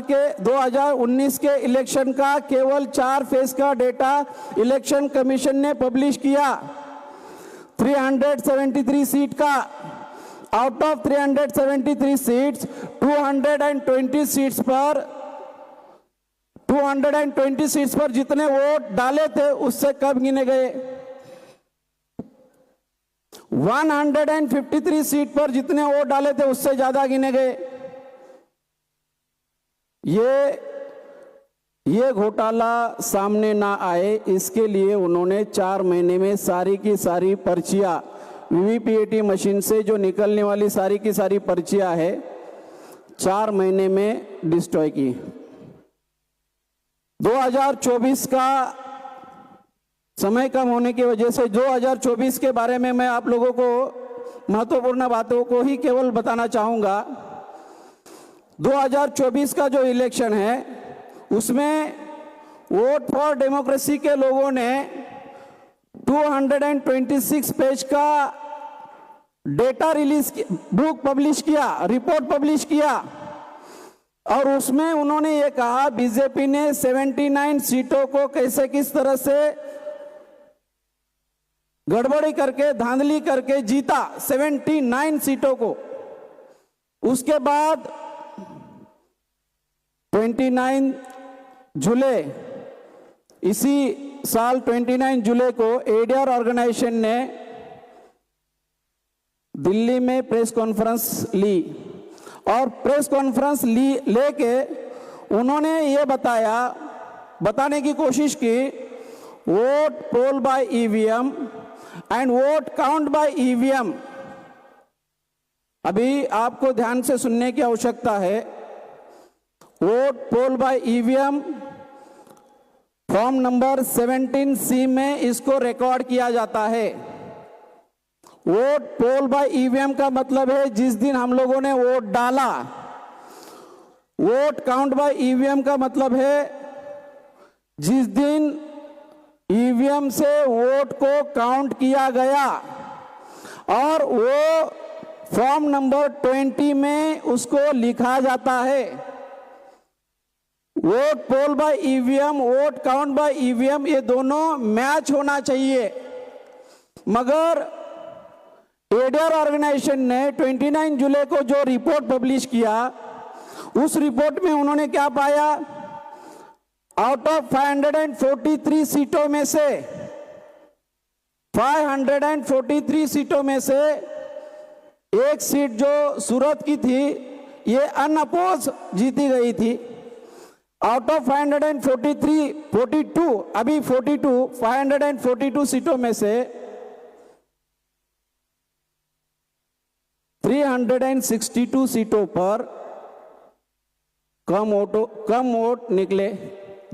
के 2019 के इलेक्शन का केवल 4 फेज का डेटा इलेक्शन कमीशन ने पब्लिश किया। 373 सीट का, आउट ऑफ 373 सीट्स 220 सीट्स पर जितने वोट डाले थे उससे कम गिने गए। 153 सीट पर जितने वोट डाले थे उससे ज्यादा गिने गए। ये घोटाला सामने ना आए इसके लिए उन्होंने 4 महीने में सारी की सारी पर्चियां, वीवीपीएटी मशीन से जो निकलने वाली सारी की सारी पर्चियां है 4 महीने में डिस्ट्रॉय की। 2024 का समय कम होने की वजह से 2024 के बारे में मैं आप लोगों को महत्वपूर्ण बातों को ही केवल बताना चाहूंगा। 2024 का जो इलेक्शन है उसमें वोट फॉर डेमोक्रेसी के लोगों ने 226 पेज का डेटा रिलीज, बुक पब्लिश किया, रिपोर्ट पब्लिश किया और उसमें उन्होंने ये कहा बीजेपी ने 79 सीटों को कैसे किस तरह से गड़बड़ी करके, धांधली करके जीता, 79 सीटों को। उसके बाद 29 जुलाई, इसी साल 29 जुलाई को एडीआर ऑर्गेनाइजेशन ने दिल्ली में प्रेस कॉन्फ्रेंस ली और प्रेस कॉन्फ्रेंस लेके उन्होंने ये बताने की कोशिश की vote poll by EVM and vote count by EVM. अभी आपको ध्यान से सुनने की आवश्यकता है। Vote poll by EVM form number 17C में इसको रिकॉर्ड किया जाता है। वोट पोल बाय ईवीएम का मतलब है जिस दिन हम लोगों ने वोट डाला। वोट काउंट बाय ईवीएम का मतलब है जिस दिन ईवीएम से वोट को काउंट किया गया और वो फॉर्म नंबर 20 में उसको लिखा जाता है। Vote poll by EVM, vote count by EVM, ये दोनों मैच होना चाहिए। मगर एडीआर ऑर्गेनाइजेशन ने 29 जुलाई को जो रिपोर्ट पब्लिश किया उस रिपोर्ट में उन्होंने क्या पाया, आउट ऑफ 543 सीटों में से 543 सीटों में से एक सीट जो सूरत की थी ये अनअपोज जीती गई थी। आउट ऑफ 542 अभी 542 सीटों में से 362 सीटों पर कम वोट निकले।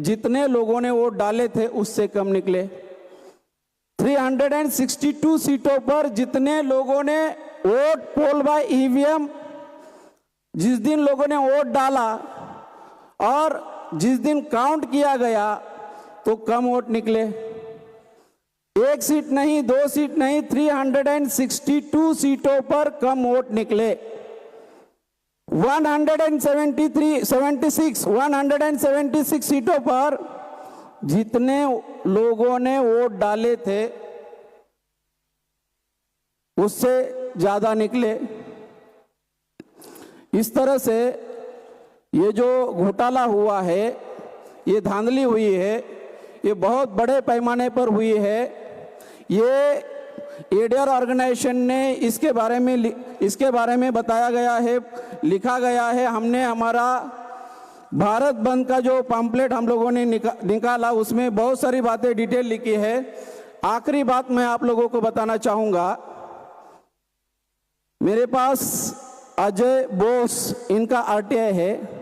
जितने लोगों ने वोट डाले थे उससे कम निकले। 362 सीटों पर जितने लोगों ने वोट पोल बाय ईवीएम, जिस दिन लोगों ने वोट डाला और जिस दिन काउंट किया गया तो कम वोट निकले। एक सीट नहीं, 2 सीट नहीं, 362 सीटों पर कम वोट निकले। 176 सीटों पर जितने लोगों ने वोट डाले थे उससे ज्यादा निकले। इस तरह से ये जो घोटाला हुआ है, ये धांधली हुई है, ये बहुत बड़े पैमाने पर हुई है। ये एडीआर ऑर्गेनाइजेशन ने इसके बारे में बताया गया है, लिखा गया है। हमने हमारा भारत बंद का जो पम्पलेट हम लोगों ने निकाला उसमें बहुत सारी बातें डिटेल लिखी है। आखिरी बात मैं आप लोगों को बताना चाहूंगा, मेरे पास अजय बोस इनका आरटीआई है।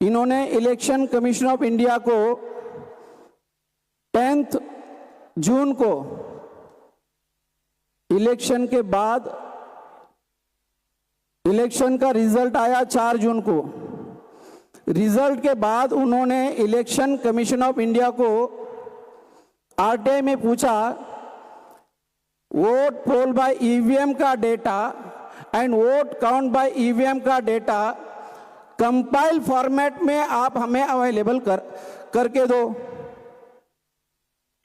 इन्होंने इलेक्शन कमीशन ऑफ इंडिया को 10 जून को इलेक्शन के बाद, इलेक्शन का रिजल्ट आया 4 जून को, रिजल्ट के बाद उन्होंने इलेक्शन कमीशन ऑफ इंडिया को आरटीआई में पूछा वोट पोल बाय ईवीएम का data and vote count by EVM का डेटा कंपाइल फॉर्मेट में आप हमें अवेलेबल करके दो।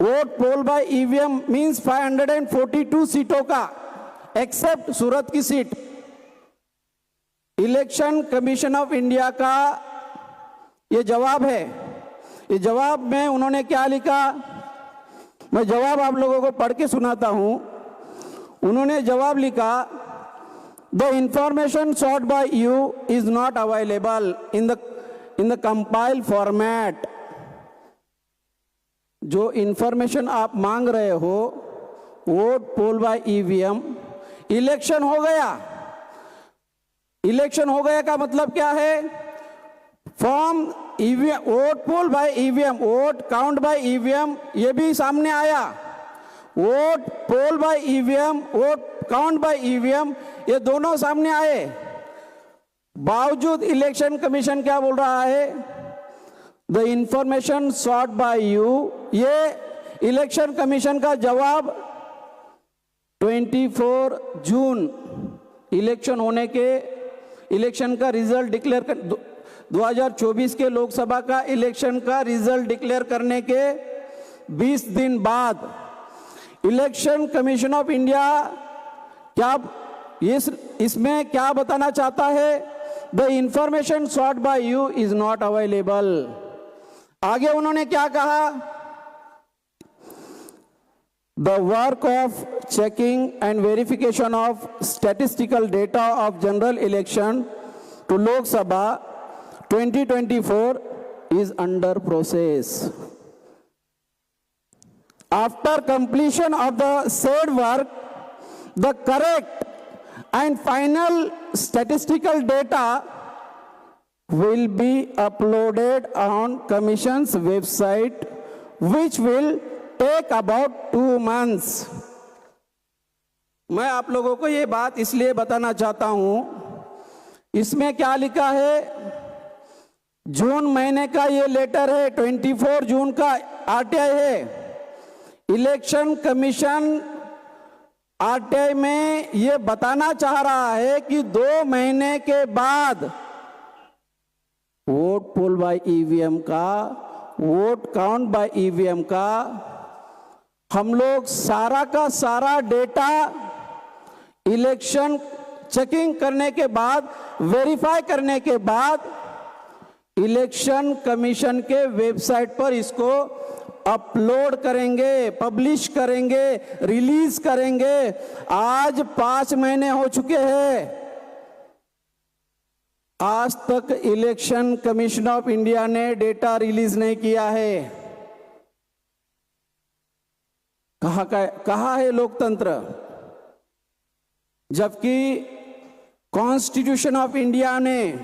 Vote poll by EVM means 542 सीटों का, एक्सेप्ट सूरत की सीट। इलेक्शन कमीशन ऑफ इंडिया का ये जवाब है। ये जवाब में उन्होंने क्या लिखा, मैं जवाब आप लोगों को पढ़ के सुनाता हूं। उन्होंने जवाब लिखा, the information sought by you is not available in the compiled format। जो इंफॉर्मेशन आप मांग रहे हो, vote poll by EVM, election हो गया। इलेक्शन हो गया का मतलब क्या है, form EVM, vote poll by EVM, vote count by EVM, ये भी सामने आया। Vote poll by EVM, vote count by EVM, ये दोनों सामने आए। बावजूद इलेक्शन कमीशन क्या बोल रहा है, the information sought by you. ये इलेक्शन कमीशन का जवाब 24 जून इलेक्शन होने के, इलेक्शन का रिजल्ट डिक्लेयर कर 2024 के लोकसभा का इलेक्शन का रिजल्ट डिक्लेयर करने के 20 दिन बाद इलेक्शन कमीशन ऑफ इंडिया क्या इसमें क्या बताना चाहता है, the information sought by you is not available. आगे उन्होंने क्या कहा, the work of checking and verification of statistical data of general election to Lok Sabha 2024 is under process. After completion of the said work, the correct and final statistical data will be uploaded on Commission's website, which will take about 2 months. मैं आप लोगों को ये बात इसलिए बताना चाहता हूं, इसमें क्या लिखा है, जून महीने का ये लेटर है, 24 जून का आरटीआई है। इलेक्शन कमीशन आरटीआई में ये बताना चाह रहा है कि 2 महीने के बाद वोट पोल बाय ईवीएम का, वोट काउंट बाय ईवीएम का हम लोग सारा का सारा डेटा इलेक्शन चेकिंग करने के बाद, वेरीफाई करने के बाद इलेक्शन कमीशन के वेबसाइट पर इसको अपलोड करेंगे, पब्लिश करेंगे, रिलीज करेंगे। आज 5 महीने हो चुके हैं, आज तक इलेक्शन कमीशन ऑफ इंडिया ने डेटा रिलीज नहीं किया है। कहाँ है लोकतंत्र, जबकि कॉन्स्टिट्यूशन ऑफ इंडिया ने,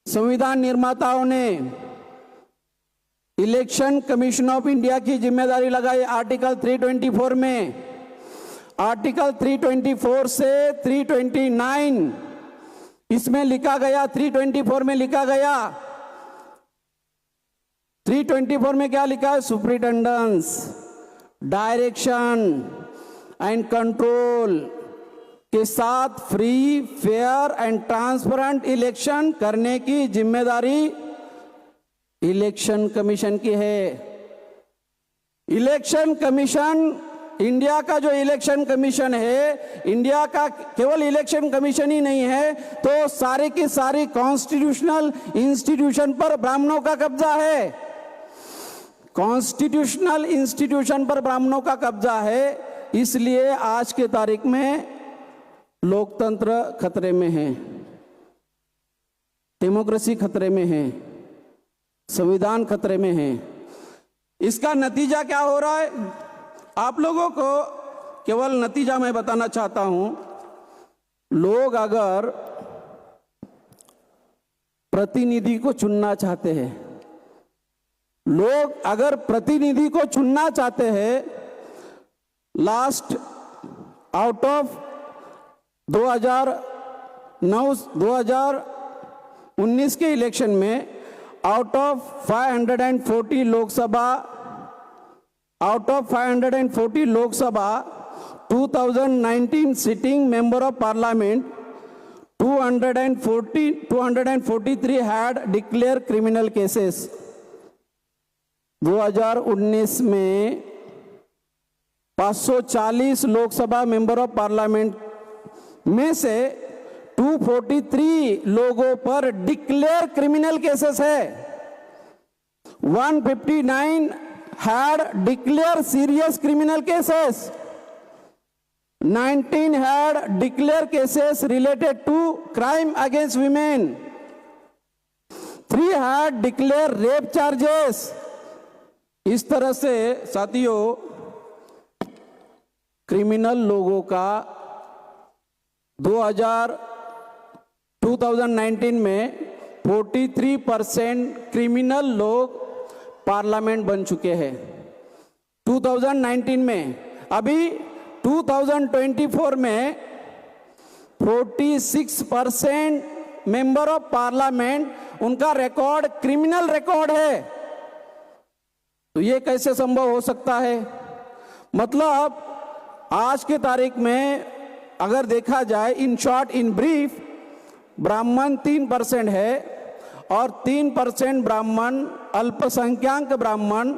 संविधान निर्माताओं ने इलेक्शन कमीशन ऑफ इंडिया की जिम्मेदारी लगाई आर्टिकल 324 में। आर्टिकल 324 से 329 इसमें लिखा गया, 324 में लिखा गया, 324 में क्या लिखा है, सुपरिटेंडेंस, डायरेक्शन एंड कंट्रोल के साथ free, fair and transparent election करने की जिम्मेदारी इलेक्शन कमीशन की है। इलेक्शन कमीशन, इंडिया का जो इलेक्शन कमीशन है, इंडिया का केवल इलेक्शन कमीशन ही नहीं है, तो सारी की सारी कॉन्स्टिट्यूशनल इंस्टीट्यूशन पर ब्राह्मणों का कब्जा है। कॉन्स्टिट्यूशनल इंस्टीट्यूशन पर ब्राह्मणों का कब्जा है, इसलिए आज के तारीख में लोकतंत्र खतरे में है, डेमोक्रेसी खतरे में है, संविधान खतरे में है। इसका नतीजा क्या हो रहा है, आप लोगों को केवल नतीजा मैं बताना चाहता हूं। लोग अगर प्रतिनिधि को चुनना चाहते हैं, लोग अगर प्रतिनिधि को चुनना चाहते हैं, लास्ट आउट ऑफ 2019 के इलेक्शन में out of 540 Lok Sabha, out of 540 Lok Sabha 2019 sitting member of parliament, 243 had declared criminal cases. 2019 में 540 लोकसभा मेंबर ऑफ पार्लियामेंट में से 243 लोगों पर डिक्लेयर क्रिमिनल केसेस है. 159 had declared serious criminal cases. 19 had declared cases related to crime against women. 3 had declared rape charges. इस तरह से साथियों क्रिमिनल लोगों का 2019 में 43% क्रिमिनल लोग पार्लियामेंट बन चुके हैं 2019 में. अभी 2024 में 46% मेंबर ऑफ पार्लियामेंट उनका रिकॉर्ड क्रिमिनल रिकॉर्ड है. तो ये कैसे संभव हो सकता है? मतलब आज के तारीख में अगर देखा जाए, इन शॉर्ट इन ब्रीफ, ब्राह्मण 3% है और 3% ब्राह्मण, अल्पसंख्यक ब्राह्मण